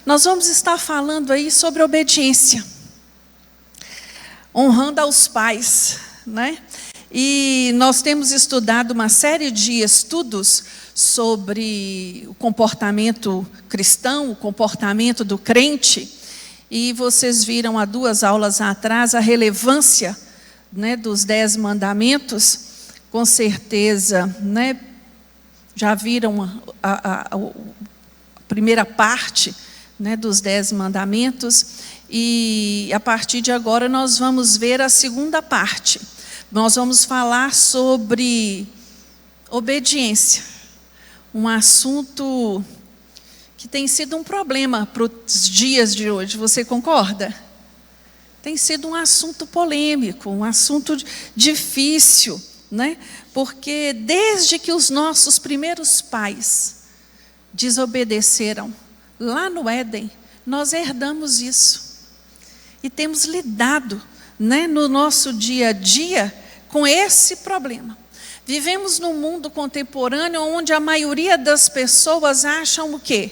Nós vamos estar falando aí sobre obediência, honrando aos pais, né? E nós temos estudado uma série de estudos sobre o comportamento cristão, o comportamento do crente, e vocês viram há 2 aulas atrás a relevância, né, dos 10 mandamentos. Com certeza, né, já viram a primeira parte, né, dos 10 mandamentos, e a partir de agora nós vamos ver a segunda parte. Nós vamos falar sobre obediência, um assunto que tem sido um problema para os dias de hoje, você concorda? Tem sido um assunto polêmico, um assunto difícil, né? Porque desde que os nossos primeiros pais desobedeceram, lá no Éden, nós herdamos isso. E temos lidado, né, no nosso dia a dia com esse problema. Vivemos num mundo contemporâneo onde a maioria das pessoas acham o quê?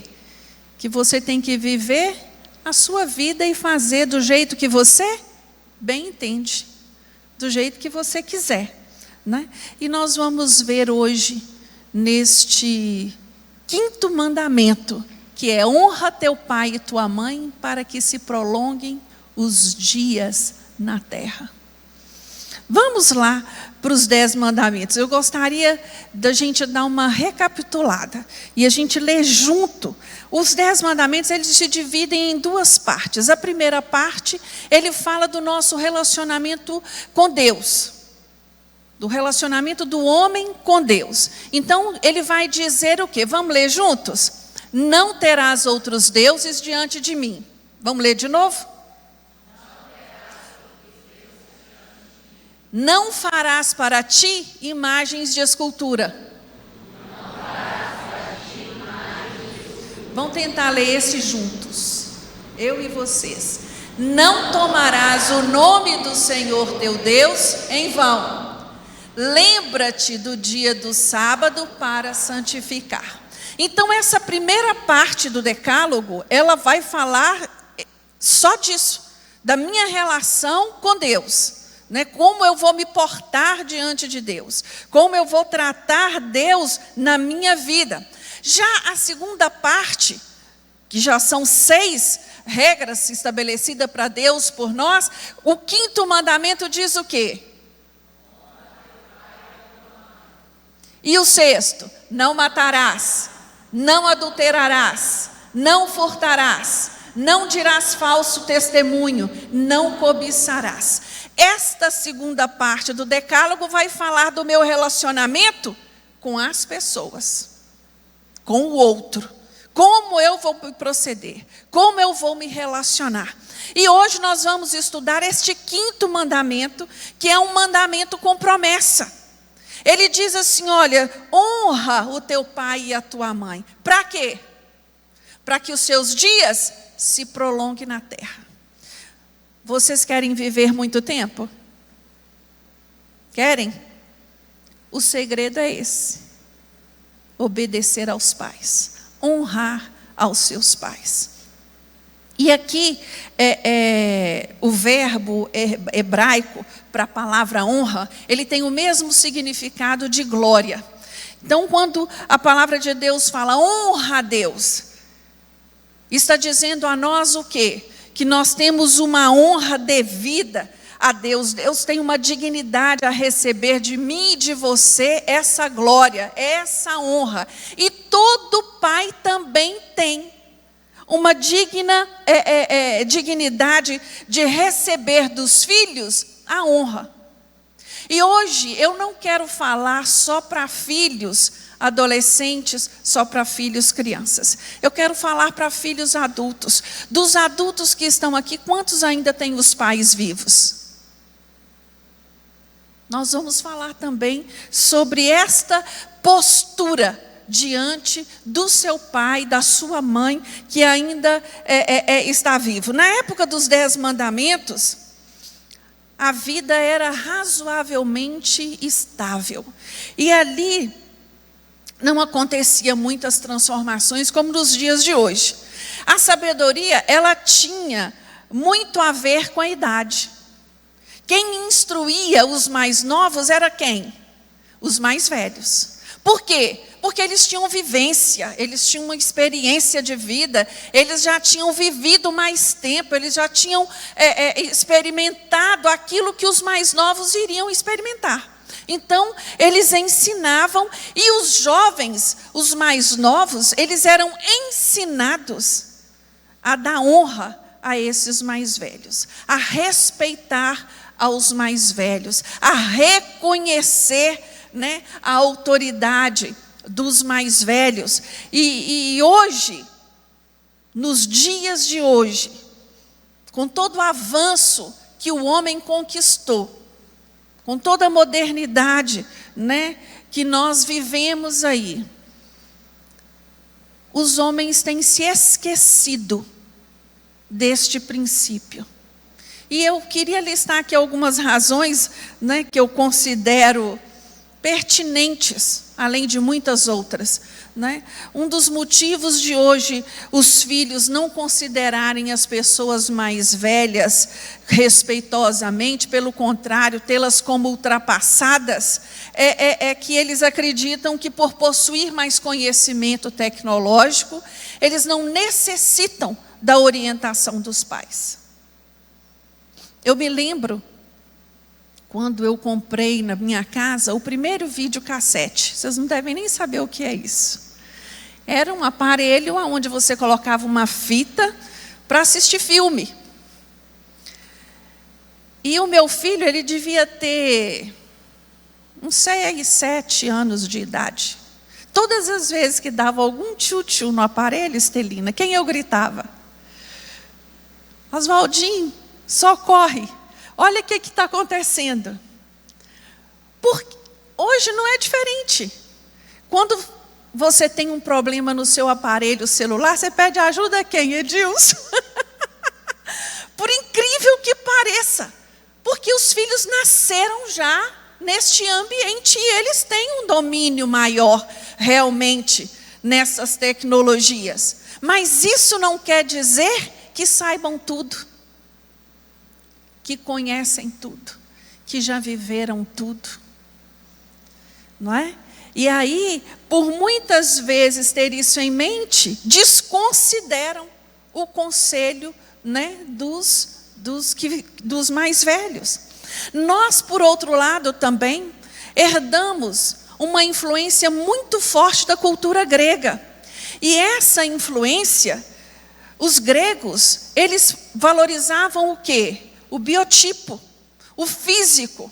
Que você tem que viver a sua vida e fazer do jeito que você bem entende, do jeito que você quiser, né? E nós vamos ver hoje, neste 5º mandamento, que é: honra teu pai e tua mãe, para que se prolonguem os dias na terra. Vamos lá para os 10 mandamentos. Eu gostaria da gente dar uma recapitulada e a gente ler junto. Os 10 mandamentos, eles se dividem em 2 partes. A primeira parte, ele fala do nosso relacionamento com Deus, do relacionamento do homem com Deus. Então, ele vai dizer o quê? Vamos ler juntos? Não terás outros deuses diante de mim. Vamos ler de novo? Não farás para ti imagens de escultura. Vamos tentar ler esse juntos, eu e vocês. Não tomarás o nome do Senhor teu Deus em vão. Lembra-te do dia do sábado para santificar. Então essa primeira parte do decálogo, ela vai falar só disso, da minha relação com Deus. Né? Como eu vou me portar diante de Deus, como eu vou tratar Deus na minha vida. Já a segunda parte, que já são 6 regras estabelecidas para Deus por nós, o 5º mandamento diz o quê? E o 6º, não matarás, não adulterarás, não furtarás, não dirás falso testemunho, não cobiçarás. Esta segunda parte do decálogo vai falar do meu relacionamento com as pessoas, com o outro. Como eu vou proceder, como eu vou me relacionar. E hoje nós vamos estudar este 5º mandamento, que é um mandamento com promessa. Ele diz assim, olha, honra o teu pai e a tua mãe. Para quê? Para que os seus dias se prolonguem na terra. Vocês querem viver muito tempo? Querem? O segredo é esse: obedecer aos pais, honrar aos seus pais. E aqui, o verbo hebraico para a palavra honra, ele tem o mesmo significado de glória. Então, quando a palavra de Deus fala honra a Deus, está dizendo a nós o quê? Que nós temos uma honra devida a Deus. Deus tem uma dignidade a receber de mim e de você essa glória, essa honra. E todo pai também tem uma dignidade de receber dos filhos a honra. E hoje eu não quero falar só para filhos adolescentes, só para filhos crianças. Eu quero falar para filhos adultos. Dos adultos que estão aqui, quantos ainda têm os pais vivos? Nós vamos falar também sobre esta postura diante do seu pai, da sua mãe, que ainda está vivo. Na época dos 10 mandamentos, a vida era razoavelmente estável. E ali não acontecia muitas transformações como nos dias de hoje. A sabedoria, ela tinha muito a ver com a idade. Quem instruía os mais novos era quem? Os mais velhos. Por quê? Porque eles tinham vivência, eles tinham uma experiência de vida, eles já tinham vivido mais tempo, eles já tinham experimentado aquilo que os mais novos iriam experimentar. Então, eles ensinavam, e os jovens, os mais novos, eles eram ensinados a dar honra a esses mais velhos, a respeitar aos mais velhos, a reconhecer, né, a autoridade dos mais velhos. E hoje, nos dias de hoje, com todo o avanço que o homem conquistou, com toda a modernidade, né, que nós vivemos aí, os homens têm se esquecido deste princípio. E eu queria listar aqui algumas razões, né, que eu considero pertinentes, além de muitas outras, né? Um dos motivos de hoje os filhos não considerarem as pessoas mais velhas respeitosamente, pelo contrário, tê-las como ultrapassadas, é que eles acreditam que por possuir mais conhecimento tecnológico, eles não necessitam da orientação dos pais. Eu me lembro, quando eu comprei na minha casa o primeiro videocassete, vocês não devem nem saber o que é isso. Era um aparelho onde você colocava uma fita para assistir filme. E o meu filho, ele devia ter uns 6, 7 anos de idade. Todas as vezes que dava algum tchu-tchu no aparelho, Estelina, quem eu gritava? Oswaldinho, socorre. Olha o que está acontecendo. Porque hoje não é diferente. Quando você tem um problema no seu aparelho celular, você pede ajuda a quem, Edilson? Por incrível que pareça. Porque os filhos nasceram já neste ambiente e eles têm um domínio maior realmente nessas tecnologias. Mas isso não quer dizer que saibam tudo, que conhecem tudo, que já viveram tudo, não é? E aí, por muitas vezes ter isso em mente, desconsideram o conselho, né, dos mais velhos. Nós, por outro lado, também herdamos uma influência muito forte da cultura grega. E essa influência, os gregos, eles valorizavam o quê? O biotipo, o físico.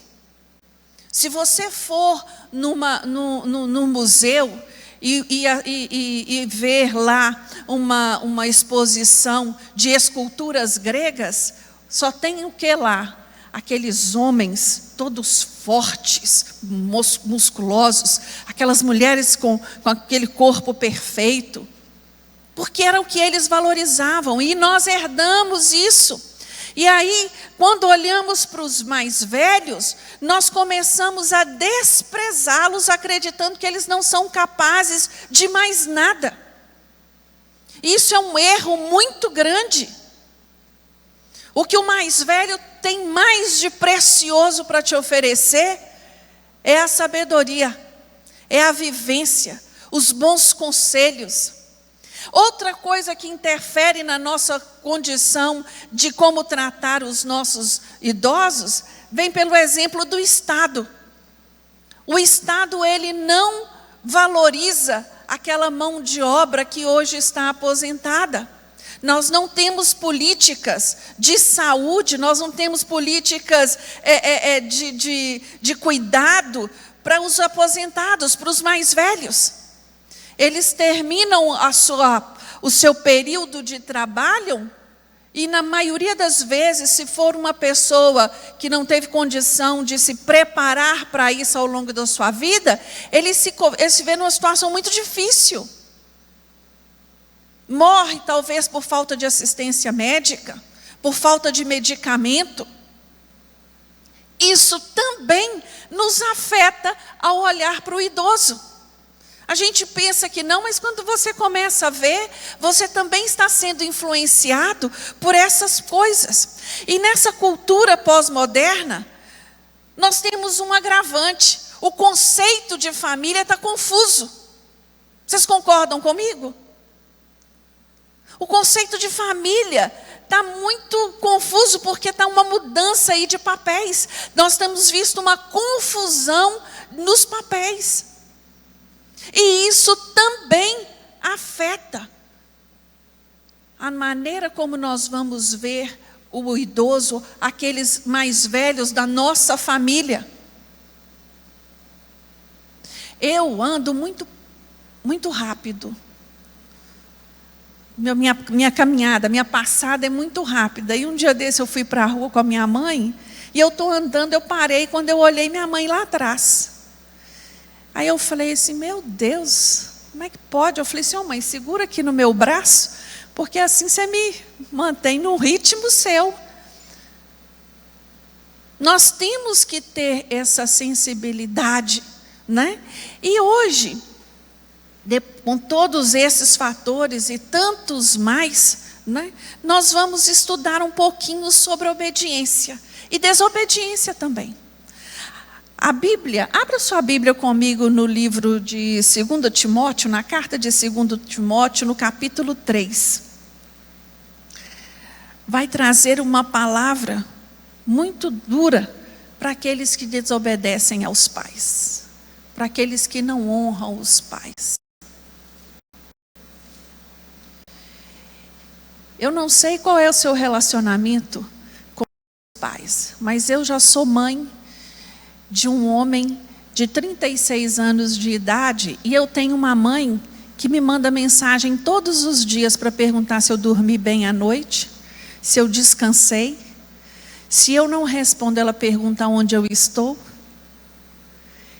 Se você for num museu e ver lá uma exposição de esculturas gregas, só tem o que lá? Aqueles homens todos fortes, musculosos, aquelas mulheres com aquele corpo perfeito, porque era o que eles valorizavam, e nós herdamos isso. E aí, quando olhamos para os mais velhos, nós começamos a desprezá-los, acreditando que eles não são capazes de mais nada. Isso é um erro muito grande. O que o mais velho tem mais de precioso para te oferecer é a sabedoria, é a vivência, os bons conselhos. Outra coisa que interfere na nossa condição de como tratar os nossos idosos, vem pelo exemplo do Estado. O Estado, ele não valoriza aquela mão de obra que hoje está aposentada. Nós não temos políticas de saúde, nós não temos políticas de cuidado para os aposentados, para os mais velhos. Eles terminam o seu período de trabalho e, na maioria das vezes, se for uma pessoa que não teve condição de se preparar para isso ao longo da sua vida, ele se vê numa situação muito difícil. Morre talvez por falta de assistência médica, por falta de medicamento. Isso também nos afeta ao olhar para o idoso. A gente pensa que não, mas quando você começa a ver, você também está sendo influenciado por essas coisas. E nessa cultura pós-moderna, nós temos um agravante. O conceito de família está confuso. Vocês concordam comigo? O conceito de família está muito confuso porque está uma mudança aí de papéis. Nós temos visto uma confusão nos papéis. E isso também afeta a maneira como nós vamos ver o idoso, aqueles mais velhos da nossa família. Eu ando muito rápido. Minha caminhada, minha passada é muito rápida. E um dia desse eu fui para a rua com a minha mãe, e eu estou andando, eu parei, quando eu olhei minha mãe lá atrás. Aí eu falei assim, meu Deus, como é que pode? Eu falei assim, mãe, segura aqui no meu braço, porque assim você me mantém no ritmo seu. Nós temos que ter essa sensibilidade, né? E hoje, com todos esses fatores e tantos mais, né, nós vamos estudar um pouquinho sobre obediência e desobediência também. A Bíblia, abra sua Bíblia comigo no livro de 2 Timóteo, na carta de 2 Timóteo, no capítulo 3. Vai trazer uma palavra muito dura para aqueles que desobedecem aos pais, para aqueles que não honram os pais. Eu não sei qual é o seu relacionamento com os pais, mas eu já sou mãe de um homem de 36 anos de idade, e eu tenho uma mãe que me manda mensagem todos os dias para perguntar se eu dormi bem à noite, se eu descansei. Se eu não respondo, ela pergunta onde eu estou.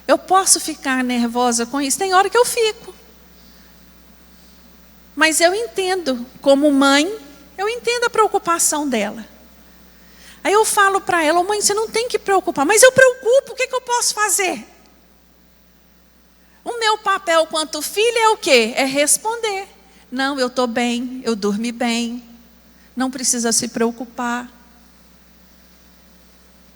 Eu posso ficar nervosa com isso? Tem hora que eu fico. Mas eu entendo, como mãe, eu entendo a preocupação dela. Aí eu falo para ela, mãe, você não tem que preocupar. Mas eu preocupo, o que eu posso fazer? O meu papel quanto filha é o quê? É responder. Não, eu estou bem, eu dormi bem. Não precisa se preocupar.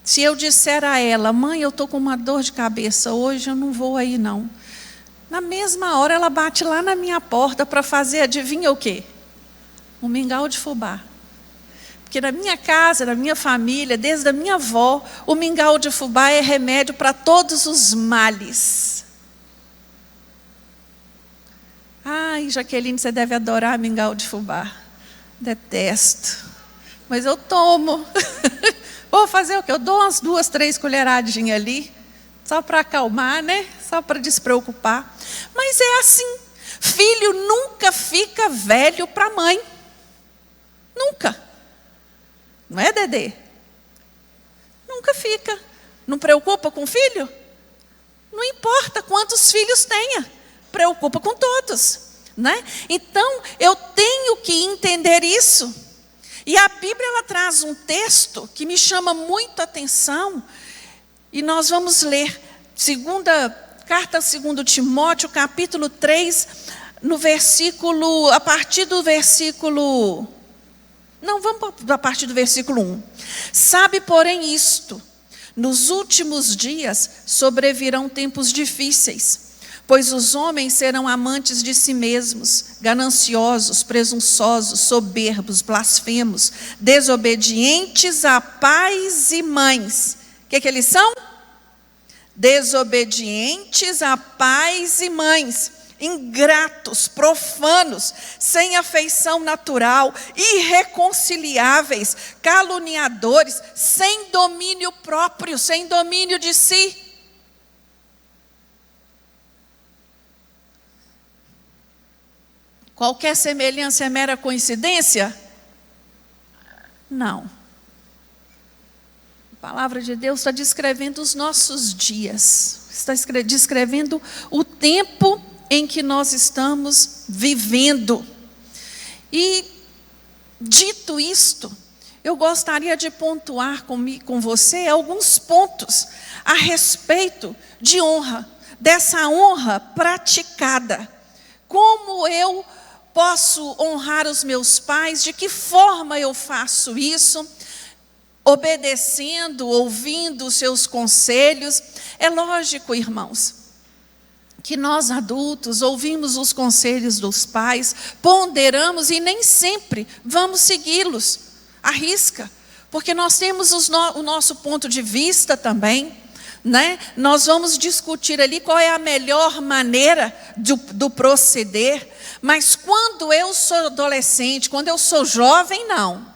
Se eu disser a ela, mãe, eu estou com uma dor de cabeça hoje, eu não vou aí não. Na mesma hora ela bate lá na minha porta para fazer, adivinha o quê? Um mingau de fubá. Porque na minha casa, na minha família, desde a minha avó, o mingau de fubá é remédio para todos os males. Ai, Jaqueline, você deve adorar mingau de fubá. Detesto. Mas eu tomo. Vou fazer o quê? Eu dou umas 2, 3 colheradinhas ali, só para acalmar, né? Só para despreocupar. Mas é assim. Filho nunca fica velho para mãe. Nunca. Não é, Dedê? Nunca fica. Não preocupa com o filho? Não importa quantos filhos tenha. Preocupa com todos, né? Então, eu tenho que entender isso. E a Bíblia, ela traz um texto que me chama muito a atenção. E nós vamos ler carta 2 Timóteo, capítulo 3, a partir do versículo... Não, vamos a partir do versículo 1. Sabe, porém, isto: nos últimos dias sobrevirão tempos difíceis, pois os homens serão amantes de si mesmos, gananciosos, presunçosos, soberbos, blasfemos, desobedientes a pais e mães. O que eles são? Desobedientes a pais e mães, ingratos, profanos, sem afeição natural, irreconciliáveis, caluniadores, sem domínio próprio, sem domínio de si. Qualquer semelhança é mera coincidência? Não. A palavra de Deus está descrevendo os nossos dias, está descrevendo o tempo em que nós estamos vivendo. E, dito isto, eu gostaria de pontuar com você alguns pontos a respeito de honra. dessa honra praticada. Como eu posso honrar os meus pais? De que forma eu faço isso? Obedecendo, ouvindo os seus conselhos. É lógico, irmãos, que nós adultos ouvimos os conselhos dos pais, ponderamos e nem sempre vamos segui-los à risca, porque nós temos o nosso ponto de vista também, né? Nós vamos discutir ali qual é a melhor maneira do proceder, mas quando eu sou adolescente, quando eu sou jovem, não.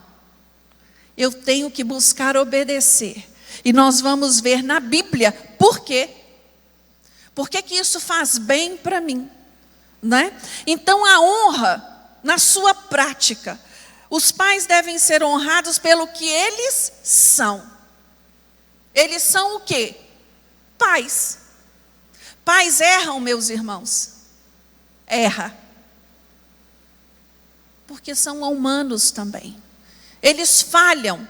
Eu tenho que buscar obedecer. E nós vamos ver na Bíblia por quê. Por que isso faz bem para mim, né? Então a honra na sua prática. Os pais devem ser honrados pelo que eles são. Eles são o quê? Pais. Pais erram, meus irmãos. Erra. Porque são humanos também. Eles falham.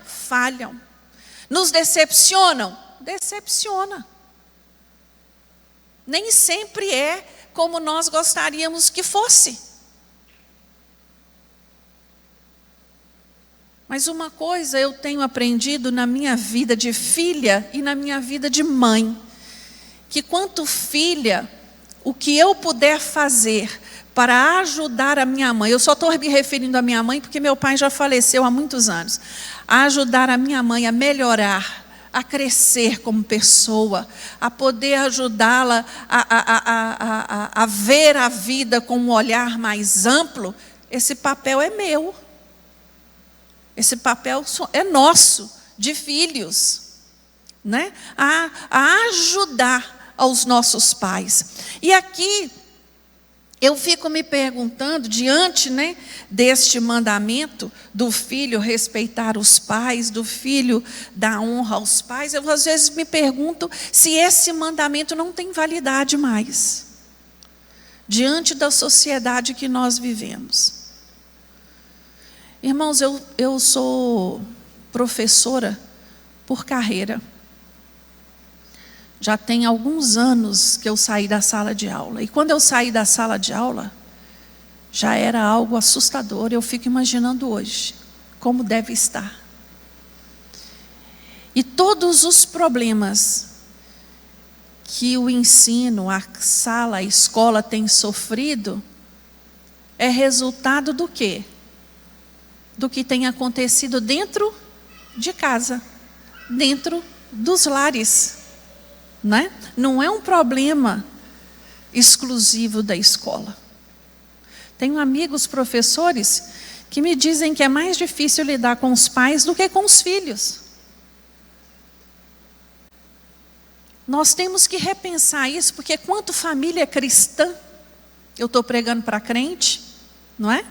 Nos decepcionam? Decepciona. Nem sempre é como nós gostaríamos que fosse. Mas uma coisa eu tenho aprendido na minha vida de filha e na minha vida de mãe, que quanto filha, o que eu puder fazer para ajudar a minha mãe, eu só estou me referindo à minha mãe porque meu pai já faleceu há muitos anos, a ajudar a minha mãe a melhorar, a crescer como pessoa, a poder ajudá-la a ver a vida com um olhar mais amplo, esse papel é meu. Esse papel é nosso, de filhos, né? A ajudar aos nossos pais. E aqui, eu fico me perguntando, diante, né, deste mandamento do filho respeitar os pais, do filho dar honra aos pais, eu às vezes me pergunto se esse mandamento não tem validade mais, diante da sociedade que nós vivemos. Irmãos, eu sou professora por carreira. Já tem alguns anos que eu saí da sala de aula. E quando eu saí da sala de aula, já era algo assustador. Eu fico imaginando hoje, como deve estar. E todos os problemas que o ensino, a sala, a escola tem sofrido, é resultado do quê? Do que tem acontecido dentro de casa, dentro dos lares. Né? Não é um problema exclusivo da escola. Tenho amigos professores que me dizem que é mais difícil lidar com os pais do que com os filhos. Nós temos que repensar isso, porque quanto família cristã, eu estou pregando para crente, não é?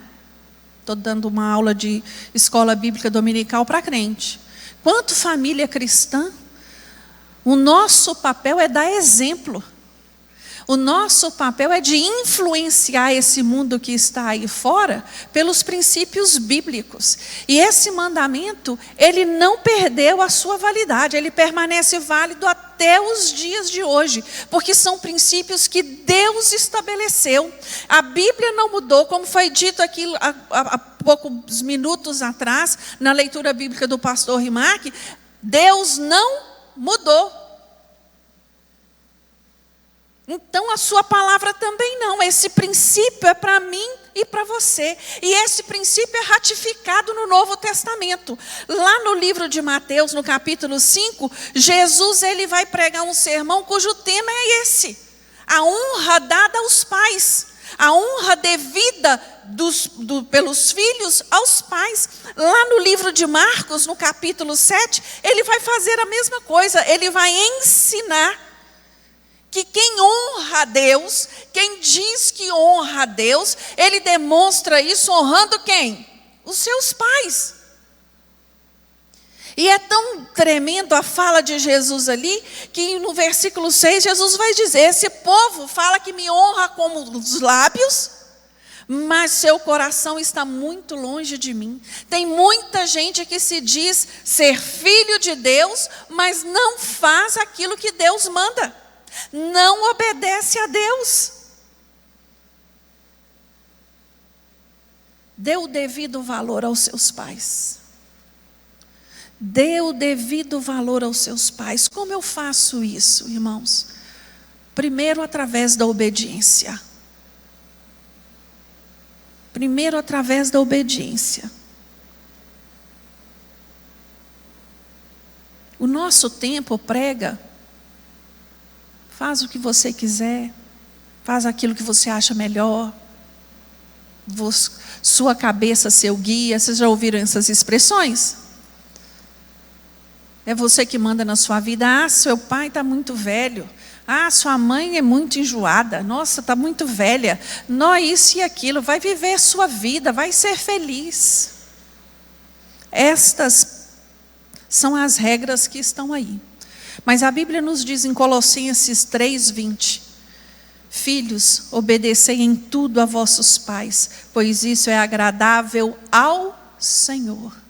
Estou dando uma aula de escola bíblica dominical para crente. Quanto família cristã, o nosso papel é dar exemplo. O nosso papel é de influenciar esse mundo que está aí fora pelos princípios bíblicos. E esse mandamento, ele não perdeu a sua validade, ele permanece válido até os dias de hoje, porque são princípios que Deus estabeleceu. A Bíblia não mudou, como foi dito aqui há poucos minutos atrás, na leitura bíblica do pastor Rimac, Deus não mudou. Então a sua palavra também não. Esse princípio é para mim e para você. E esse princípio é ratificado no Novo Testamento. Lá no livro de Mateus, no capítulo 5, Jesus ele vai pregar um sermão cujo tema é esse: a honra dada aos pais, a honra devida pelos filhos aos pais. Lá no livro de Marcos, no capítulo 7, ele vai fazer a mesma coisa. Ele vai ensinar que quem honra a Deus, quem diz que honra a Deus, ele demonstra isso honrando quem? Os seus pais. E é tão tremendo a fala de Jesus ali, que no versículo 6, Jesus vai dizer: esse povo fala que me honra com os lábios, mas seu coração está muito longe de mim. Tem muita gente que se diz ser filho de Deus, mas não faz aquilo que Deus manda. não obedece a Deus. Dê o devido valor aos seus pais. Dê o devido valor aos seus pais. Como eu faço isso, irmãos? Primeiro, através da obediência. Primeiro, através da obediência. O nosso tempo prega: faz o que você quiser, faz aquilo que você acha melhor, sua cabeça seu guia. Vocês já ouviram essas expressões? É você que manda na sua vida. Ah, seu pai está muito velho. Ah, sua mãe é muito enjoada. Nossa, está muito velha. Não, isso e aquilo. Vai viver a sua vida, vai ser feliz. Estas são as regras que estão aí. Mas a Bíblia nos diz em Colossenses 3:20: filhos, obedecei em tudo a vossos pais, pois isso é agradável ao Senhor.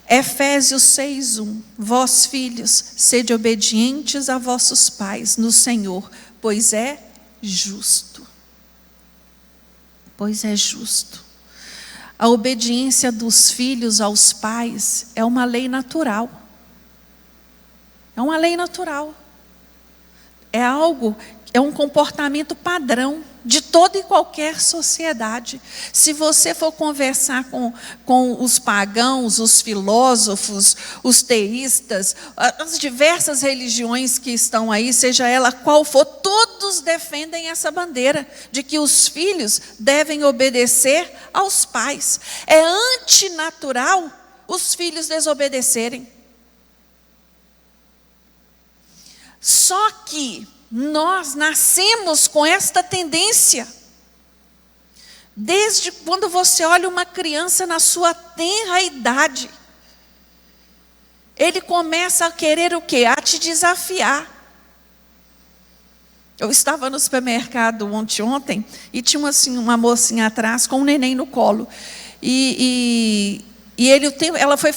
Efésios 6:1: vós filhos, sede obedientes a vossos pais no Senhor, pois é justo. Pois é justo. A obediência dos filhos aos pais é uma lei natural. É uma lei natural. É algo, é um comportamento padrão de toda e qualquer sociedade. Se você for conversar com os pagãos, os filósofos, os teístas, as diversas religiões que estão aí, seja ela qual for, todos defendem essa bandeira de que os filhos devem obedecer aos pais. É antinatural os filhos desobedecerem. Só que nós nascemos com esta tendência. Desde quando você olha uma criança na sua tenra idade, ele começa a querer o quê? A te desafiar. Eu estava no supermercado ontem e tinha uma mocinha atrás com um neném no colo. E ela foi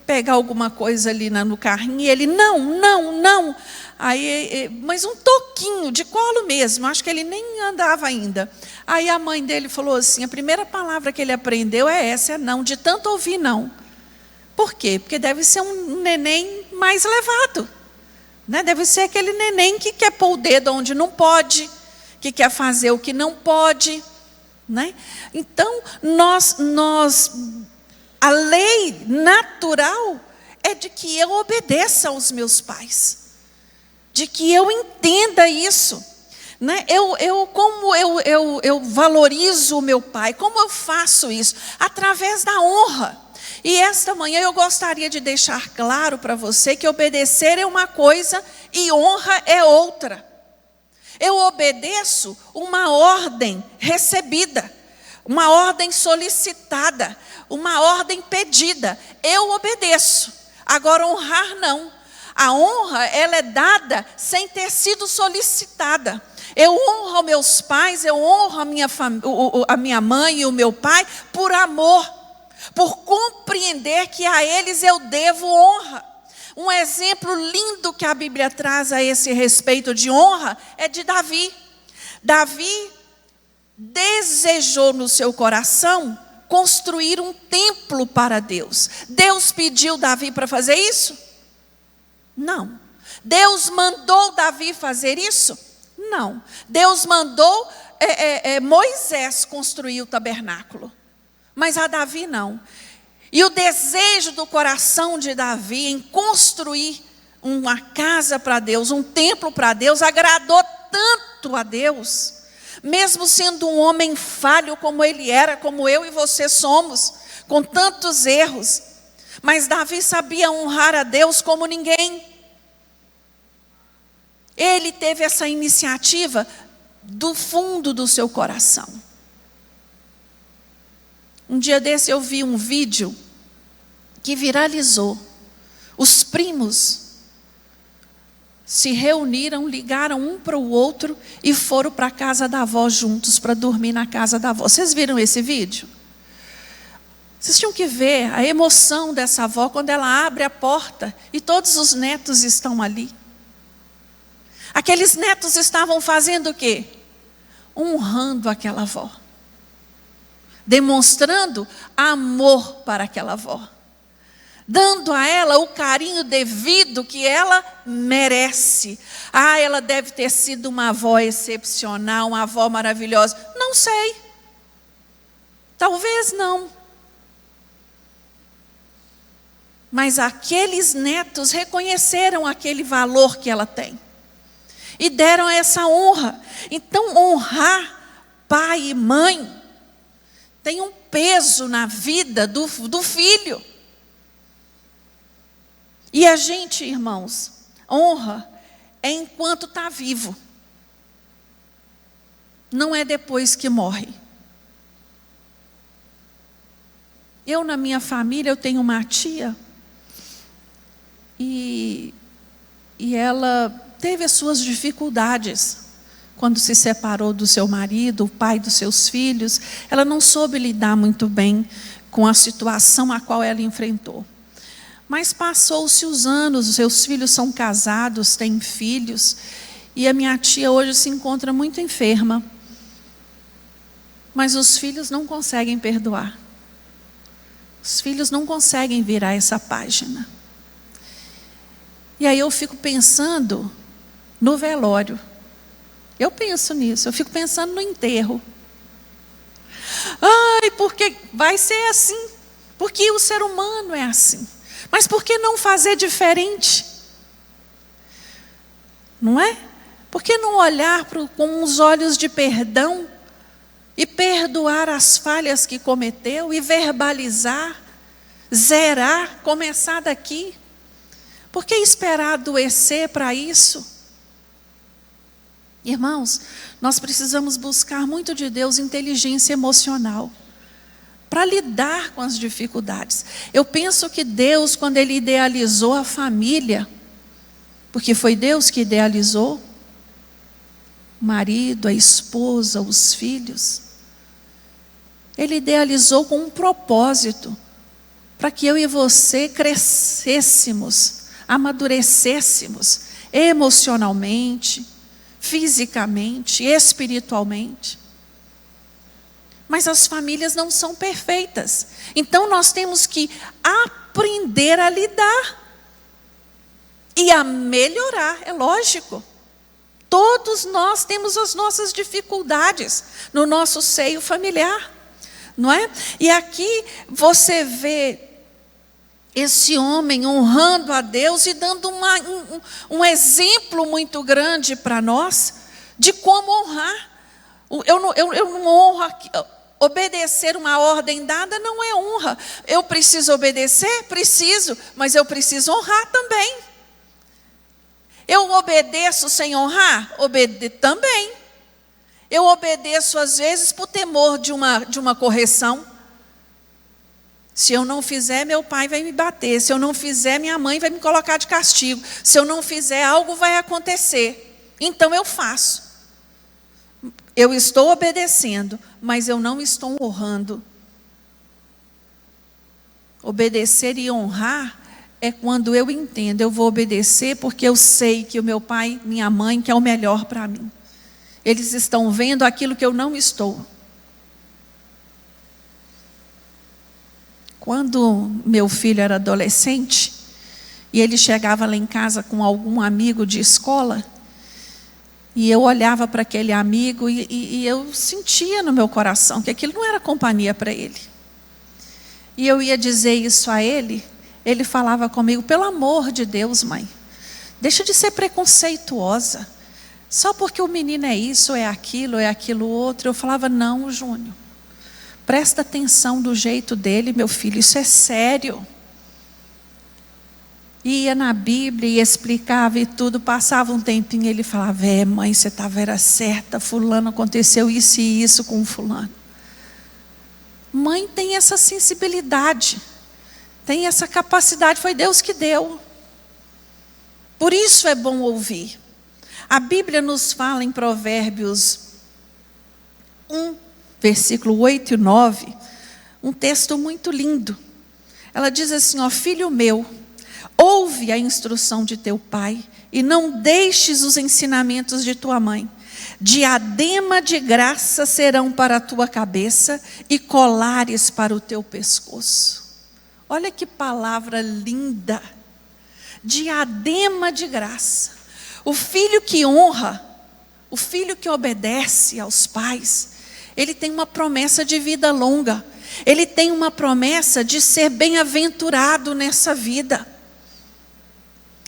pegar alguma coisa ali no carrinho e ele, não. Aí, mas um toquinho de colo mesmo, acho que ele nem andava ainda. Aí a mãe dele falou assim, a primeira palavra que ele aprendeu é essa, é não, de tanto ouvir não. Por quê? Porque deve ser um neném mais levado, né? Deve ser aquele neném que quer pôr o dedo onde não pode, que quer fazer o que não pode, né? Então, a lei natural é de que eu obedeça aos meus pais. De que eu entenda isso, né? Como eu valorizo o meu pai, como eu faço isso? Através da honra. E esta manhã eu gostaria de deixar claro para você que obedecer é uma coisa e honra é outra. Eu obedeço uma ordem recebida, uma ordem solicitada, uma ordem pedida. Eu obedeço. Agora honrar não. A honra, ela é dada sem ter sido solicitada. Eu honro meus pais, eu honro a minha mãe e o meu pai por amor, por compreender que a eles eu devo honra. Um exemplo lindo que a Bíblia traz a esse respeito de honra é de Davi. Davi desejou no seu coração construir um templo para Deus. Deus pediu Davi para fazer isso? Não. Deus mandou Davi fazer isso? Não. Deus mandou Moisés construir o tabernáculo, mas a Davi não. E o desejo do coração de Davi em construir uma casa para Deus, um templo para Deus, agradou tanto a Deus, mesmo sendo um homem falho como ele era, como eu e você somos, com tantos erros. Mas Davi sabia honrar a Deus como ninguém. Ele teve essa iniciativa do fundo do seu coração. Um dia desse eu vi um vídeo que viralizou. Os primos se reuniram, ligaram um para o outro e foram para a casa da avó juntos, para dormir na casa da avó. Vocês viram esse vídeo? Vocês tinham que ver a emoção dessa avó quando ela abre a porta e todos os netos estão ali. Aqueles netos estavam fazendo o quê? Honrando aquela avó. Demonstrando amor para aquela avó. Dando a ela o carinho devido que ela merece. Ah, ela deve ter sido uma avó excepcional, uma avó maravilhosa. Não sei. Talvez não. Mas aqueles netos reconheceram aquele valor que ela tem. E deram essa honra. Então, honrar pai e mãe tem um peso na vida do filho. E a gente, irmãos, honra é enquanto está vivo. Não é depois que morre. Eu, na minha família, eu tenho uma tia. E ela teve as suas dificuldades quando se separou do seu marido, o pai dos seus filhos. Ela não soube lidar muito bem com a situação a qual ela enfrentou. Mas passou-se os anos, os seus filhos são casados, têm filhos, e a minha tia hoje se encontra muito enferma. Mas os filhos não conseguem perdoar. Os filhos não conseguem virar essa página. E aí eu fico pensando no velório. Eu penso nisso, eu fico pensando no enterro. Ai, porque vai ser assim. Porque o ser humano é assim. Mas por que não fazer diferente? Não é? Por que não olhar com os olhos de perdão e perdoar as falhas que cometeu e verbalizar, zerar, começar daqui? Por que esperar adoecer para isso? Irmãos, nós precisamos buscar muito de Deus inteligência emocional para lidar com as dificuldades. Eu penso que Deus, quando Ele idealizou a família, porque foi Deus que idealizou o marido, a esposa, os filhos, Ele idealizou com um propósito, para que eu e você crescêssemos, amadurecêssemos emocionalmente, fisicamente, espiritualmente. Mas as famílias não são perfeitas. Então nós temos que aprender a lidar e a melhorar, é lógico. Todos nós temos as nossas dificuldades no nosso seio familiar, não é? E aqui você vê esse homem honrando a Deus e dando um exemplo muito grande para nós de como honrar. Eu não honro, obedecer uma ordem dada não é honra. Eu preciso obedecer? Preciso, mas eu preciso honrar também. Eu obedeço sem honrar? Também. Eu obedeço às vezes por temor de uma correção. Se eu não fizer, meu pai vai me bater. Se eu não fizer, minha mãe vai me colocar de castigo. Se eu não fizer, algo vai acontecer. Então eu faço. Eu estou obedecendo, mas eu não estou honrando. Obedecer e honrar é quando eu entendo. Eu vou obedecer porque eu sei que o meu pai, minha mãe, quer o melhor para mim. Eles estão vendo aquilo que eu não estou. Quando meu filho era adolescente, e ele chegava lá em casa com algum amigo de escola, e eu olhava para aquele amigo e eu sentia no meu coração que aquilo não era companhia para ele. E eu ia dizer isso a ele, ele falava comigo: pelo amor de Deus, mãe, deixa de ser preconceituosa. Só porque o menino é isso, é aquilo outro. Eu falava: não, Júnior. Presta atenção do jeito dele, meu filho, isso é sério. Ia na Bíblia e explicava e tudo, passava um tempinho, ele falava: mãe, você estava certa, fulano, aconteceu isso e isso com fulano. Mãe tem essa sensibilidade, tem essa capacidade, foi Deus que deu. Por isso é bom ouvir. A Bíblia nos fala em Provérbios 1, versículo 8 e 9, um texto muito lindo. Ela diz assim: ó, filho meu, Ouve a instrução de teu pai e não deixes os ensinamentos de tua mãe. Diadema de graça serão para a tua cabeça e colares para o teu pescoço. Olha que palavra linda. Diadema de graça. O filho que honra, o filho que obedece aos pais, ele tem uma promessa de vida longa. Ele tem uma promessa de ser bem-aventurado nessa vida.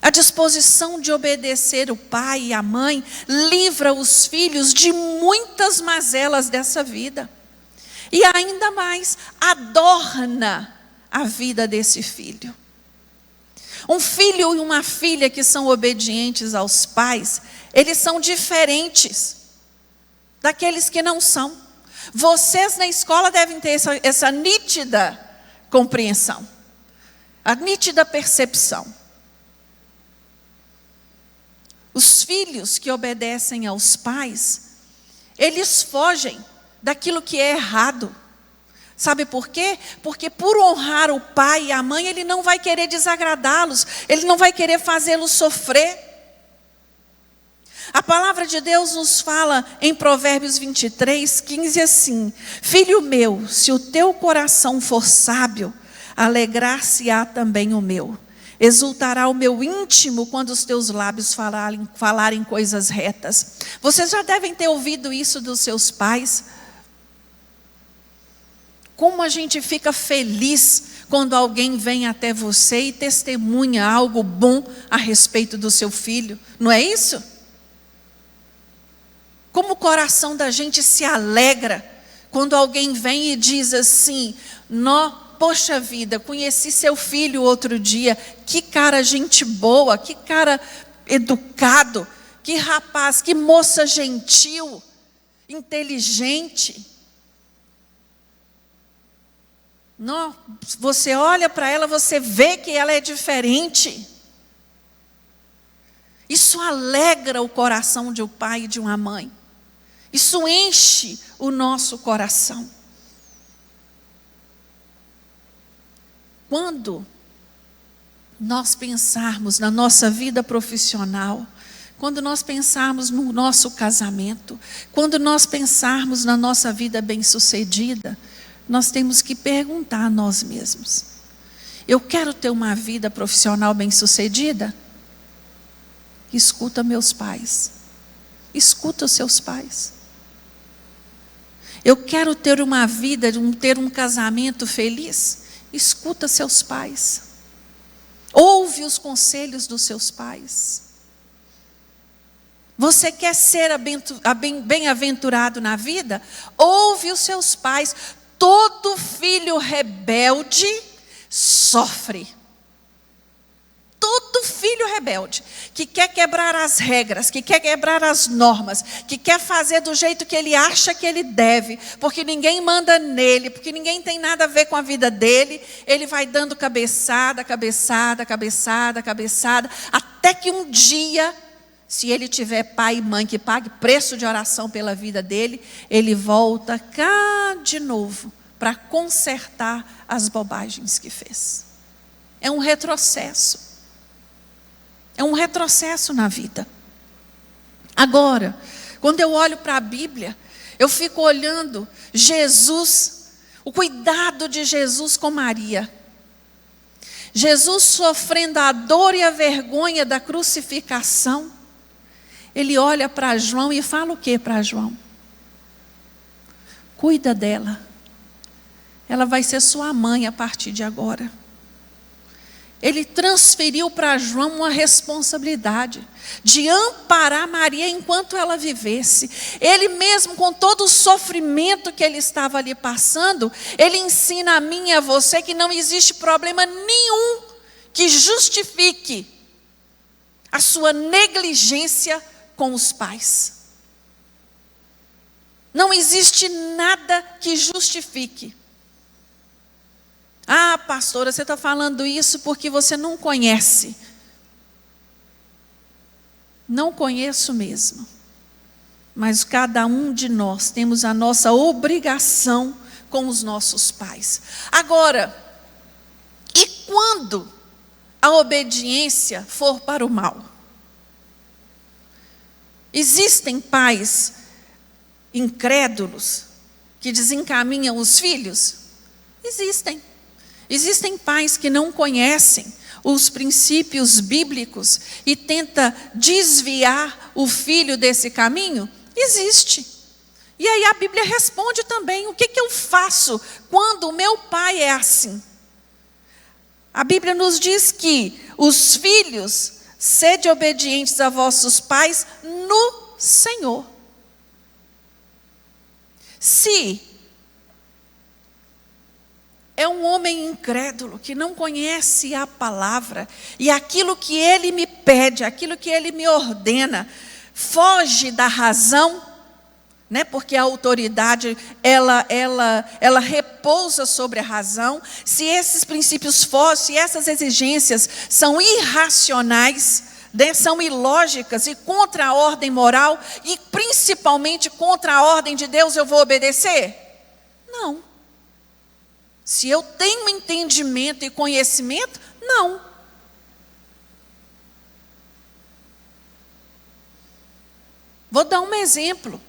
A disposição de obedecer o pai e a mãe livra os filhos de muitas mazelas dessa vida. E ainda mais, adorna a vida desse filho. Um filho e uma filha que são obedientes aos pais, eles são diferentes daqueles que não são. Vocês na escola devem ter essa nítida compreensão, a nítida percepção. Os filhos que obedecem aos pais, eles fogem daquilo que é errado. Sabe por quê? Porque por honrar o pai e a mãe, ele não vai querer desagradá-los, ele não vai querer fazê-los sofrer. A palavra de Deus nos fala em Provérbios 23, 15 assim: Filho meu, se o teu coração for sábio, alegrar-se-á também o meu. Exultará o meu íntimo quando os teus lábios falarem coisas retas. Vocês já devem ter ouvido isso dos seus pais. Como a gente fica feliz quando alguém vem até você e testemunha algo bom a respeito do seu filho, não é isso? Como o coração da gente se alegra quando alguém vem e diz assim: poxa vida, conheci seu filho outro dia, que cara gente boa, que cara educado, que rapaz, que moça gentil, inteligente. Não, você olha para ela, você vê que ela é diferente. Isso alegra o coração de um pai e de uma mãe. Isso enche o nosso coração. Quando nós pensarmos na nossa vida profissional, quando nós pensarmos no nosso casamento, quando nós pensarmos na nossa vida bem-sucedida, nós temos que perguntar a nós mesmos: eu quero ter uma vida profissional bem-sucedida? Escuta meus pais. Escuta os seus pais. Eu quero ter uma vida, ter um casamento feliz? Escuta seus pais. Ouve os conselhos dos seus pais. Você quer ser bem-aventurado na vida? Ouve os seus pais. Todo filho rebelde sofre. Todo filho rebelde, que quer quebrar as regras, que quer quebrar as normas, que quer fazer do jeito que ele acha que ele deve, porque ninguém manda nele, porque ninguém tem nada a ver com a vida dele, ele vai dando cabeçada, até que um dia, se ele tiver pai e mãe que pague preço de oração pela vida dele, ele volta cá de novo para consertar as bobagens que fez. É um retrocesso. É um retrocesso na vida. Agora, quando eu olho para a Bíblia, eu fico olhando Jesus, o cuidado de Jesus com Maria. Jesus sofrendo a dor e a vergonha da crucificação. Ele olha para João e fala o que para João? Cuida dela. Ela vai ser sua mãe a partir de agora. Ele transferiu para João uma responsabilidade de amparar Maria enquanto ela vivesse. Ele mesmo, com todo o sofrimento que ele estava ali passando, ele ensina a mim e a você que não existe problema nenhum que justifique a sua negligência com os pais. Não existe nada que justifique. Ah, pastora, você está falando isso porque você não conhece. Não conheço mesmo. Mas cada um de nós temos a nossa obrigação com os nossos pais. Agora, e quando a obediência for para o mal. Existem pais incrédulos que desencaminham os filhos? Existem. Existem pais que não conhecem os princípios bíblicos e tenta desviar o filho desse caminho? Existe. E aí a Bíblia responde também: o que eu faço quando o meu pai é assim? A Bíblia nos diz que os filhos, sede obedientes a vossos pais no Senhor. Se é um homem incrédulo que não conhece a palavra, e aquilo que ele me pede, aquilo que ele me ordena, foge da razão, né? Porque a autoridade, ela repousa sobre a razão. Se esses princípios fogem, se essas exigências são irracionais, né? São ilógicas e contra a ordem moral, e principalmente contra a ordem de Deus, eu vou obedecer? Não. Se eu tenho entendimento e conhecimento, não. Vou dar um exemplo.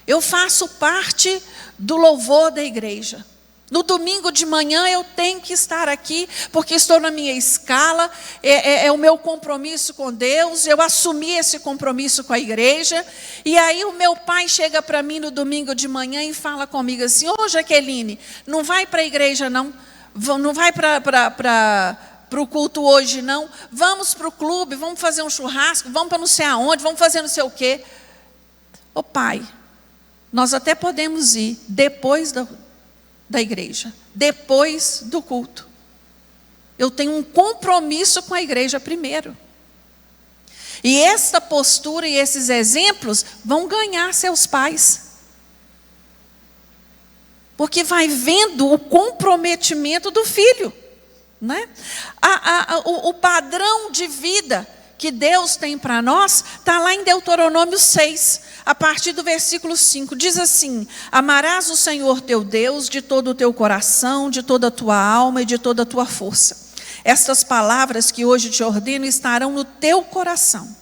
Eu faço parte do louvor da igreja. No domingo de manhã eu tenho que estar aqui, porque estou na minha escala, é o meu compromisso com Deus, eu assumi esse compromisso com a igreja. E aí o meu pai chega para mim no domingo de manhã e fala comigo assim: ô Jaqueline, não vai para a igreja não, não vai para o culto hoje não, vamos para o clube, vamos fazer um churrasco, vamos para não sei aonde, vamos fazer não sei o quê. Ô pai, nós até podemos ir depois da igreja, depois do culto. Eu tenho um compromisso com a igreja primeiro. E esta postura e esses exemplos vão ganhar seus pais. Porque vai vendo o comprometimento do filho, né? O padrão de vida que Deus tem para nós está lá em Deuteronômio 6, a partir do versículo 5, diz assim: amarás o Senhor teu Deus de todo o teu coração, de toda a tua alma e de toda a tua força. Estas palavras que hoje te ordeno estarão no teu coração.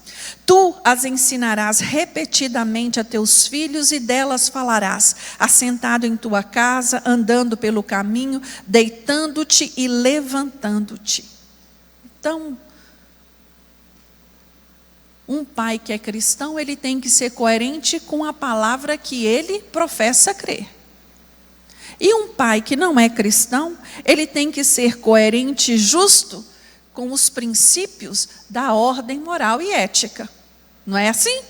Tu as ensinarás repetidamente a teus filhos e delas falarás, assentado em tua casa, andando pelo caminho, deitando-te e levantando-te. Então, um pai que é cristão, ele tem que ser coerente com a palavra que ele professa crer. E um pai que não é cristão, ele tem que ser coerente e justo com os princípios da ordem moral e ética. Não é assim?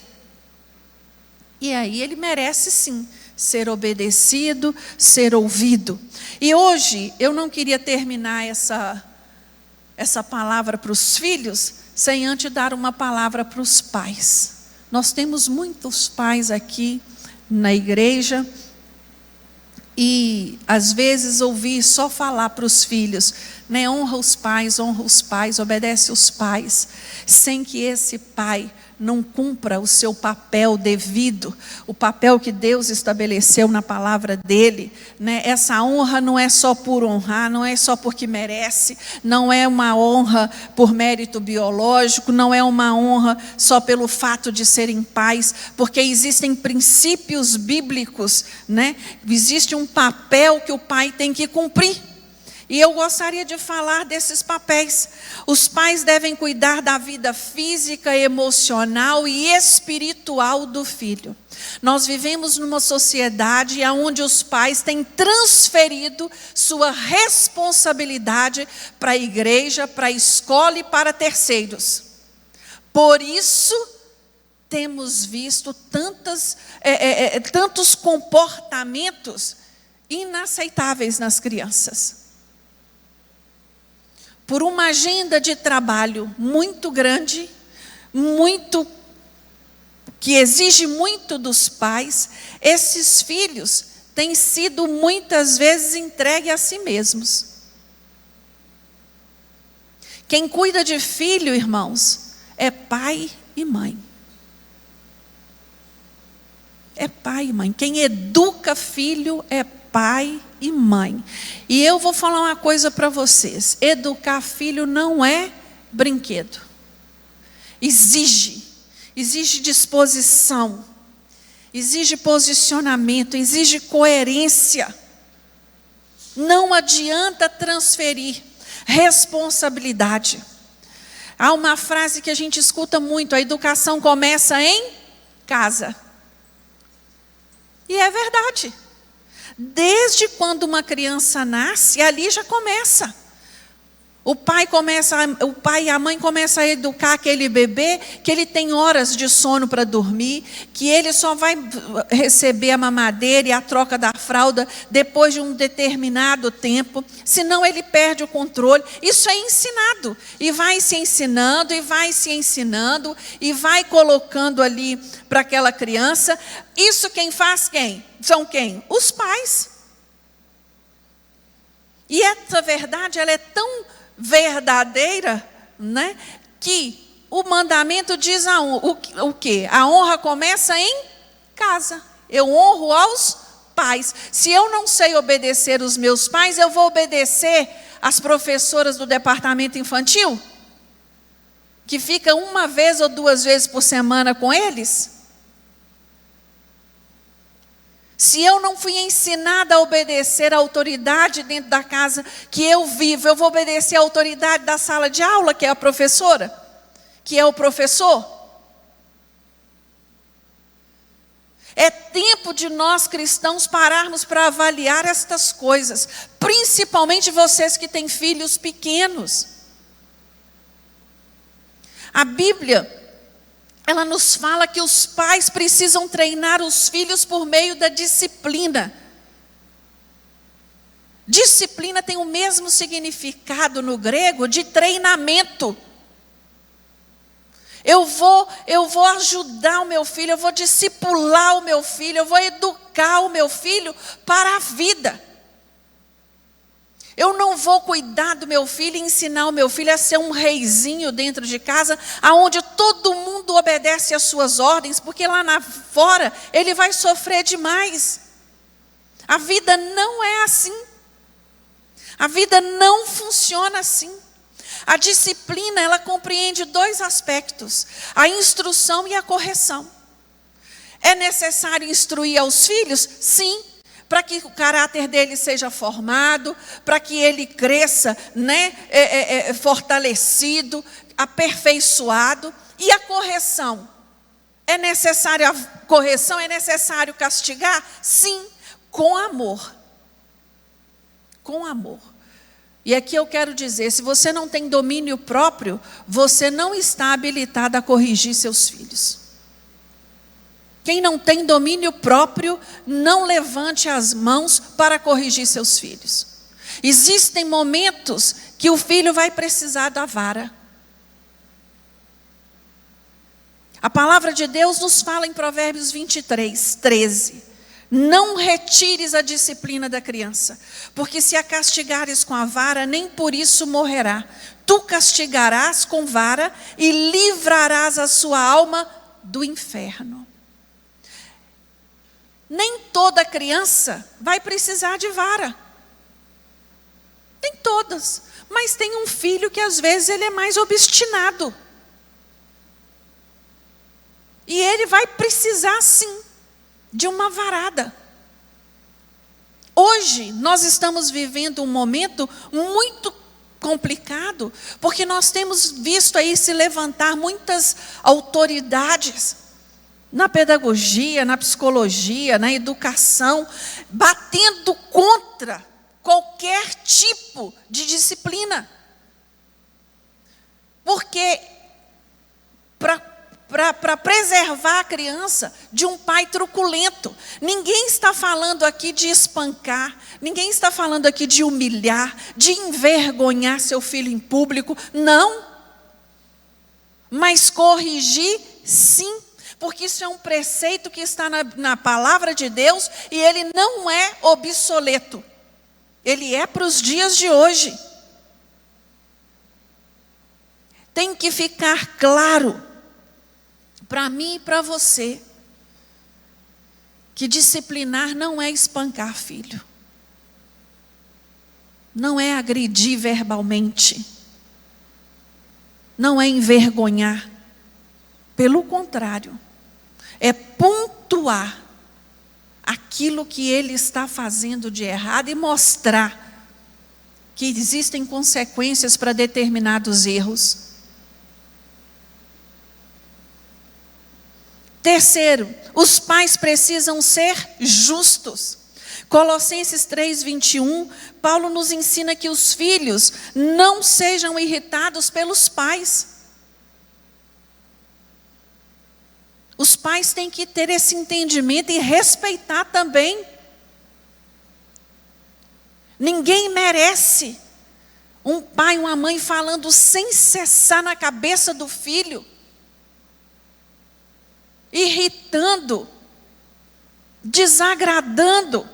E aí ele merece sim ser obedecido, ser ouvido. E hoje eu não queria terminar essa palavra para os filhos sem antes dar uma palavra para os pais. Nós temos muitos pais aqui na igreja e às vezes ouvir só falar para os filhos, né? Honra os pais, obedece os pais, sem que esse pai não cumpra o seu papel devido, o papel que Deus estabeleceu na palavra dele, né? Essa honra não é só por honrar, não é só porque merece, não é uma honra por mérito biológico, não é uma honra só pelo fato de serem pais, porque existem princípios bíblicos, né? Existe um papel que o pai tem que cumprir. E eu gostaria de falar desses papéis. Os pais devem cuidar da vida física, emocional e espiritual do filho. Nós vivemos numa sociedade onde os pais têm transferido sua responsabilidade para a igreja, para a escola e para terceiros. Por isso, temos visto tantos comportamentos inaceitáveis nas crianças. Por uma agenda de trabalho muito grande, que exige muito dos pais, esses filhos têm sido muitas vezes entregues a si mesmos. Quem cuida de filho, irmãos, é pai e mãe. É pai e mãe. Quem educa filho é pai e mãe. E eu vou falar uma coisa para vocês: educar filho não é brinquedo. Exige disposição, exige posicionamento, exige coerência. Não adianta transferir responsabilidade. Há uma frase que a gente escuta muito: a educação começa em casa. E é verdade. Desde quando uma criança nasce, ali já começa. O pai e a mãe começam a educar aquele bebê, que ele tem horas de sono para dormir, que ele só vai receber a mamadeira e a troca da fralda depois de um determinado tempo, senão ele perde o controle. Isso é ensinado, e vai se ensinando, e vai se ensinando, e vai colocando ali para aquela criança. Isso quem faz quem? São quem? Os pais. E essa verdade, ela é tão verdadeira, né, que o mandamento diz o quê? A honra começa em casa. Eu honro aos pais. Se eu não sei obedecer os meus pais, eu vou obedecer as professoras do departamento infantil, que fica 1 vez ou 2 vezes por semana com eles? Se eu não fui ensinada a obedecer a autoridade dentro da casa que eu vivo, eu vou obedecer a autoridade da sala de aula, que é a professora, que é o professor? É tempo de nós cristãos pararmos para avaliar estas coisas, principalmente vocês que têm filhos pequenos. A Bíblia, ela nos fala que os pais precisam treinar os filhos por meio da disciplina. Disciplina tem o mesmo significado no grego de treinamento. Eu vou ajudar o meu filho, eu vou discipular o meu filho, eu vou educar o meu filho para a vida. Eu não vou cuidar do meu filho e ensinar o meu filho a ser um reizinho dentro de casa, aonde todo mundo obedece às suas ordens, porque lá fora ele vai sofrer demais. A vida não é assim. A vida não funciona assim. A disciplina, ela compreende 2 aspectos: a instrução e a correção. É necessário instruir aos filhos? Sim. Para que o caráter dele seja formado, para que ele cresça, né, fortalecido, aperfeiçoado. E a correção? É necessário castigar? Sim, com amor. Com amor. E aqui eu quero dizer, se você não tem domínio próprio, você não está habilitado a corrigir seus filhos. Quem não tem domínio próprio, não levante as mãos para corrigir seus filhos. Existem momentos que o filho vai precisar da vara. A palavra de Deus nos fala em Provérbios 23:13. Não retires a disciplina da criança, porque se a castigares com a vara, nem por isso morrerá. Tu castigarás com vara e livrarás a sua alma do inferno. Nem toda criança vai precisar de vara. Nem todas. Mas tem um filho que às vezes ele é mais obstinado. E ele vai precisar sim de uma varada. Hoje nós estamos vivendo um momento muito complicado, porque nós temos visto aí se levantar muitas autoridades na pedagogia, na psicologia, na educação, batendo contra qualquer tipo de disciplina. Porque para preservar a criança de um pai truculento. Ninguém está falando aqui de espancar, ninguém está falando aqui de humilhar, de envergonhar seu filho em público, não. Mas corrigir, sim. Porque isso é um preceito que está na palavra de Deus e ele não é obsoleto. Ele é para os dias de hoje. Tem que ficar claro para mim e para você que disciplinar não é espancar filho. Não é agredir verbalmente. não é envergonhar. Pelo contrário, é pontuar aquilo que ele está fazendo de errado e mostrar que existem consequências para determinados erros. Terceiro, os pais precisam ser justos. Colossenses 3:21, Paulo nos ensina que os filhos não sejam irritados pelos pais. Os pais têm que ter esse entendimento e respeitar também. Ninguém merece um pai, uma mãe falando sem cessar na cabeça do filho, irritando, desagradando.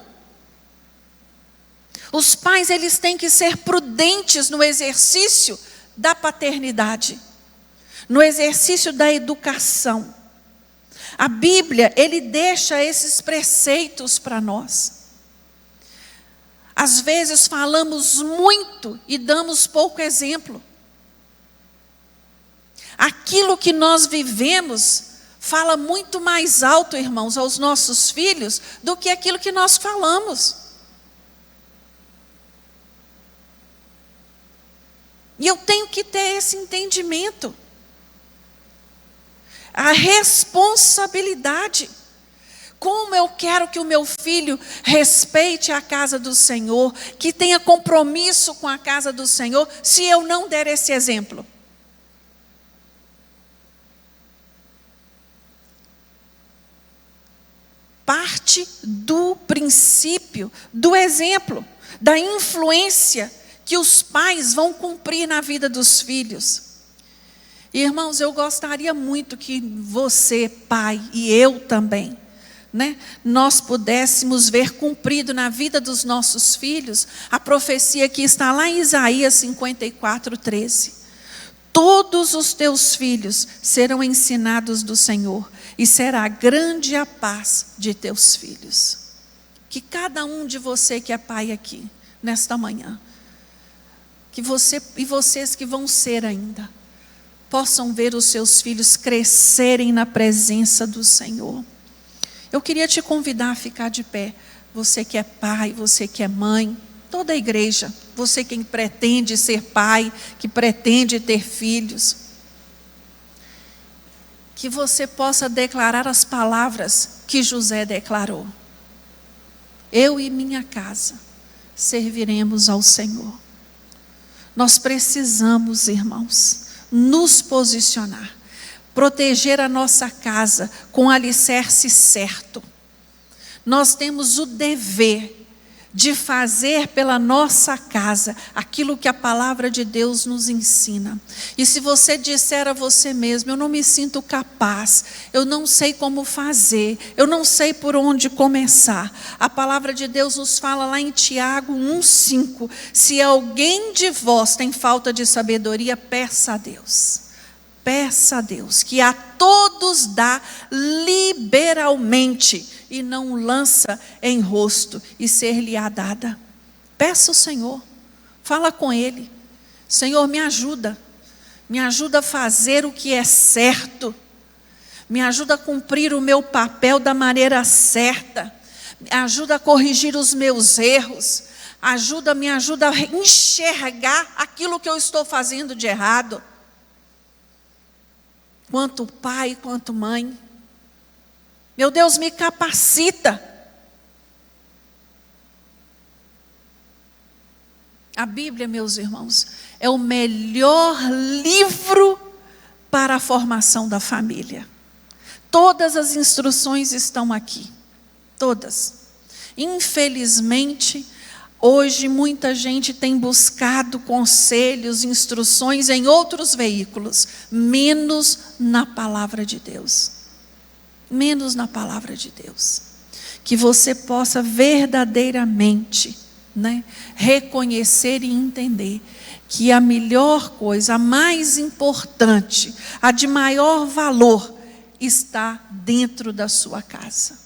Os pais, eles têm que ser prudentes no exercício da paternidade, no exercício da educação. A Bíblia, ele deixa esses preceitos para nós. Às vezes falamos muito e damos pouco exemplo. Aquilo que nós vivemos fala muito mais alto, irmãos, aos nossos filhos, do que aquilo que nós falamos. E eu tenho que ter esse entendimento. A responsabilidade. Como eu quero que o meu filho respeite a casa do Senhor, que tenha compromisso com a casa do Senhor, se eu não der esse exemplo? Parte do princípio, do exemplo, da influência que os pais vão cumprir na vida dos filhos. Irmãos, eu gostaria muito que você, pai, e eu também, nós pudéssemos ver cumprido na vida dos nossos filhos a profecia que está lá em Isaías 54:13. Todos os teus filhos serão ensinados do Senhor, e será grande a paz de teus filhos. Que cada um de você que é pai aqui, nesta manhã, que você e vocês que vão ser ainda, possam ver os seus filhos crescerem na presença do Senhor. Eu queria te convidar a ficar de pé, você que é pai, você que é mãe, toda a igreja, você que pretende ser pai, que pretende ter filhos, que você possa declarar as palavras que José declarou: eu e minha casa serviremos ao Senhor. Nós precisamos, irmãos, nos posicionar, proteger a nossa casa com o alicerce certo. Nós temos o dever de fazer pela nossa casa aquilo que a palavra de Deus nos ensina. E se você disser a você mesmo: eu não me sinto capaz, eu não sei como fazer, eu não sei por onde começar, a palavra de Deus nos fala lá em Tiago 1:5, se alguém de vós tem falta de sabedoria, peça a Deus. Peça a Deus, que a todos dá liberalmente, e não lança em rosto, e ser-lhe-á dada. Peça ao Senhor, fala com Ele: Senhor, me ajuda a fazer o que é certo, me ajuda a cumprir o meu papel da maneira certa, me ajuda a corrigir os meus erros, me ajuda a enxergar aquilo que eu estou fazendo de errado. Quanto pai, quanto mãe, meu Deus, me capacita. A Bíblia, meus irmãos, é o melhor livro para a formação da família. Todas as instruções estão aqui, todas. Infelizmente, hoje muita gente tem buscado conselhos, instruções em outros veículos, menos na palavra de Deus. Menos na palavra de Deus. Que você possa verdadeiramente, reconhecer e entender que a melhor coisa, a mais importante, a de maior valor, está dentro da sua casa,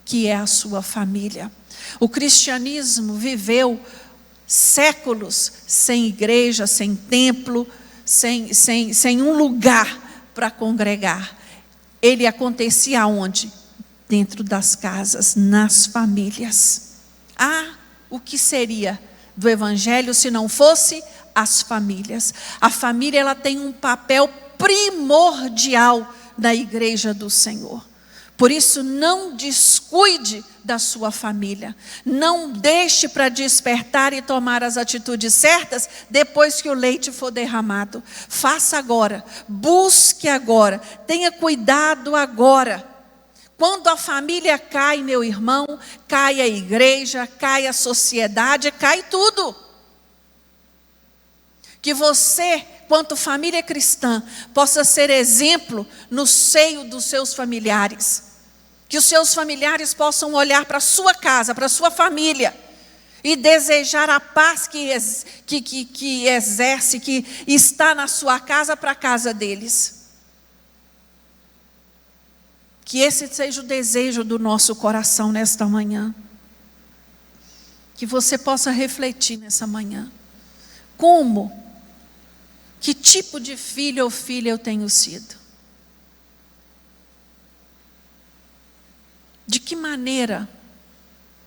que é a sua família. O cristianismo viveu séculos sem igreja, sem templo, sem um lugar para congregar. Ele acontecia aonde? Dentro das casas, nas famílias. O que seria do evangelho se não fosse as famílias? A família, ela tem um papel primordial na igreja do Senhor. Por isso, não descuide da sua família. Não deixe para despertar e tomar as atitudes certas depois que o leite for derramado. Faça agora, busque agora, tenha cuidado agora. Quando a família cai, meu irmão, cai a igreja, cai a sociedade, cai tudo. Que você, quanto família cristã, possa ser exemplo no seio dos seus familiares. Que os seus familiares possam olhar para a sua casa, para a sua família, e desejar a paz que exerce, que está na sua casa, para a casa deles. Que esse seja o desejo do nosso coração nesta manhã. Que você possa refletir nessa manhã. Que tipo de filho ou filha eu tenho sido? De que maneira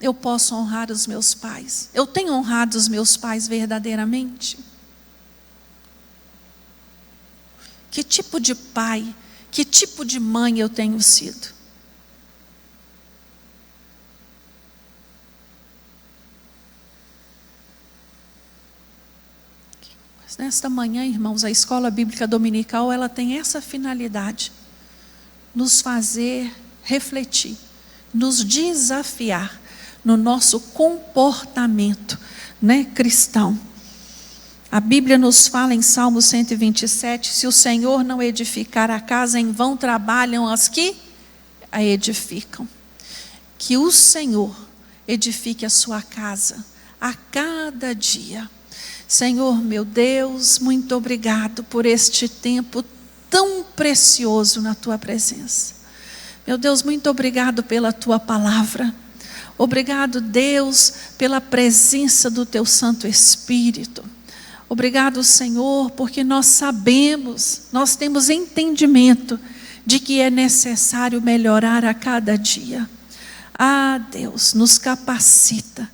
eu posso honrar os meus pais? Eu tenho honrado os meus pais verdadeiramente? Que tipo de pai, que tipo de mãe eu tenho sido? Nesta manhã, irmãos, a escola bíblica dominical, ela tem essa finalidade: nos fazer refletir, nos desafiar no nosso comportamento, cristão. A Bíblia nos fala em Salmo 127, se o Senhor não edificar a casa, em vão trabalham as que a edificam. Que o Senhor edifique a sua casa a cada dia. Senhor, meu Deus, muito obrigado por este tempo tão precioso na Tua presença. Meu Deus, muito obrigado pela Tua palavra. Obrigado, Deus, pela presença do Teu Santo Espírito. Obrigado, Senhor, porque nós sabemos, nós temos entendimento de que é necessário melhorar a cada dia. Deus, nos capacita.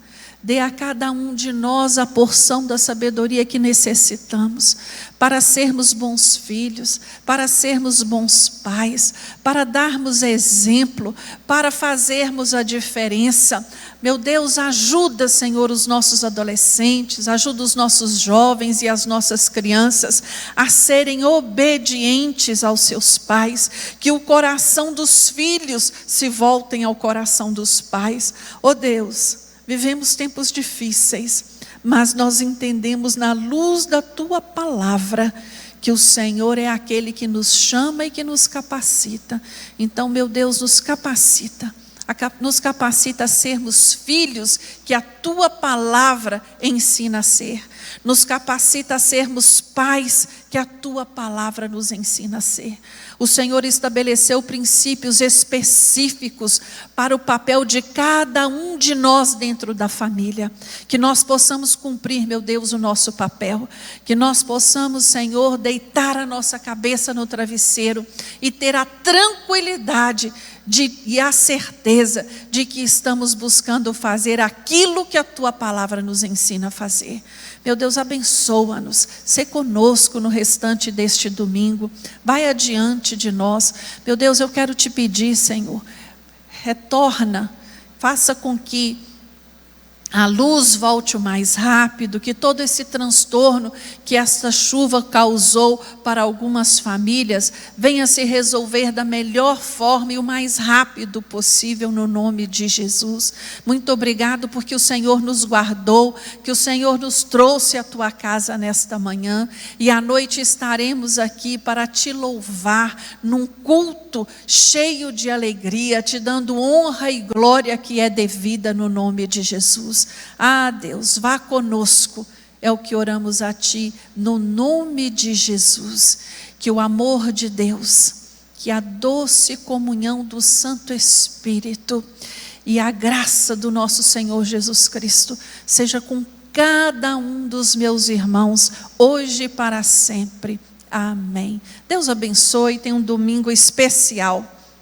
Dê a cada um de nós a porção da sabedoria que necessitamos, para sermos bons filhos, para sermos bons pais, para darmos exemplo, para fazermos a diferença. Meu Deus, ajuda, Senhor, os nossos adolescentes, ajuda os nossos jovens e as nossas crianças a serem obedientes aos seus pais, que o coração dos filhos se voltem ao coração dos pais. Deus, vivemos tempos difíceis, mas nós entendemos na luz da Tua palavra que o Senhor é aquele que nos chama e que nos capacita. Então, meu Deus, nos capacita a sermos filhos que a Tua palavra ensina a ser. Nos capacita a sermos pais que a Tua palavra nos ensina a ser. O Senhor estabeleceu princípios específicos para o papel de cada um de nós dentro da família. Que nós possamos cumprir, meu Deus, o nosso papel. Que nós possamos, Senhor, deitar a nossa cabeça no travesseiro e ter a tranquilidade e a certeza de que estamos buscando fazer aquilo que a Tua palavra nos ensina a fazer. Meu Deus, abençoa-nos, sê conosco no restante deste domingo, vai adiante de nós. Meu Deus, eu quero Te pedir, Senhor, retorna, faça com que a luz volte o mais rápido, que todo esse transtorno que esta chuva causou para algumas famílias venha se resolver da melhor forma e o mais rápido possível, no nome de Jesus. Muito obrigado porque o Senhor nos guardou, que o Senhor nos trouxe à Tua casa nesta manhã, e à noite estaremos aqui para Te louvar num culto cheio de alegria, Te dando honra e glória que é devida no nome de Jesus. Deus, vá conosco, é o que oramos a Ti, no nome de Jesus. Que o amor de Deus, que a doce comunhão do Santo Espírito e a graça do nosso Senhor Jesus Cristo seja com cada um dos meus irmãos, hoje e para sempre. Amém. Deus abençoe, tenha um domingo especial.